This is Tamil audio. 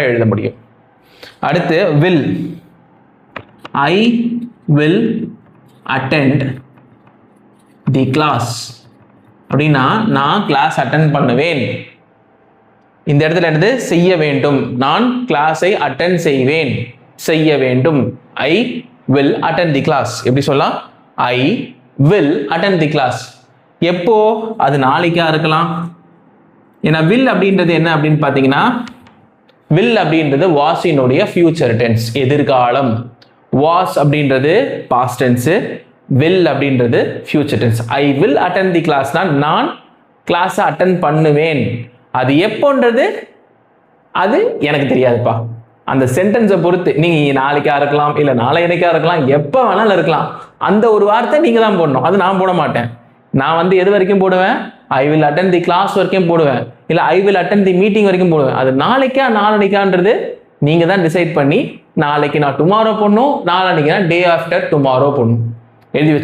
எழுத முடியும். அடுத்து will. I will attend the class. அப்படின்னா நான் கிளாஸ் அட்டெண்ட் பண்ணுவேன். இந்த இடத்துல என்னது? செய்ய வேண்டும். நான் கிளாஸை அட்டெண்ட் செய்வேன், செய்ய வேண்டும். I will attend the class. எப்படி சொல்லலாம்? I will attend the class. எப்போ? அது நாளைக்கா இருக்கலாம். ஏன்னா will அப்படின்றது என்ன அப்படின்னு பார்த்தீங்கன்னா, will அப்படின்றது was இனுடைய ஃபியூச்சர் டென்ஸ், எதிர்காலம். was அப்படின்றது past tense, will அப்படின்றது future tense. I will attend the class. நான் கிளாஸை அட்டெண்ட் பண்ணுவேன். அது எப்போன்றது அது எனக்கு தெரியாதுப்பா. அந்த சென்டென்ஸை பொறுத்து நீங்க நாளைக்கா இருக்கலாம், இல்லை நாளைக்கா இருக்கலாம், எப்போ வேணாலும் இருக்கலாம். அந்த ஒரு வார்த்தை நீங்க தான் போடணும், அது நான் போட மாட்டேன். நான் எது வரைக்கும் போடுவேன்? I will attend the class வரைக்கும் போடுவேன், இல்லை I will attend the meeting வரைக்கும் போடுவேன். அது நாளைக்கா நாளைக்கான்றது நீங்க தான் டிசைட் பண்ணி, நாளைக்கு நான் டுமாரோ போடணும், நாளைக்கு நான் டே ஆஃப்டர் டுமாரோ போடணும். எழுதி வச்சு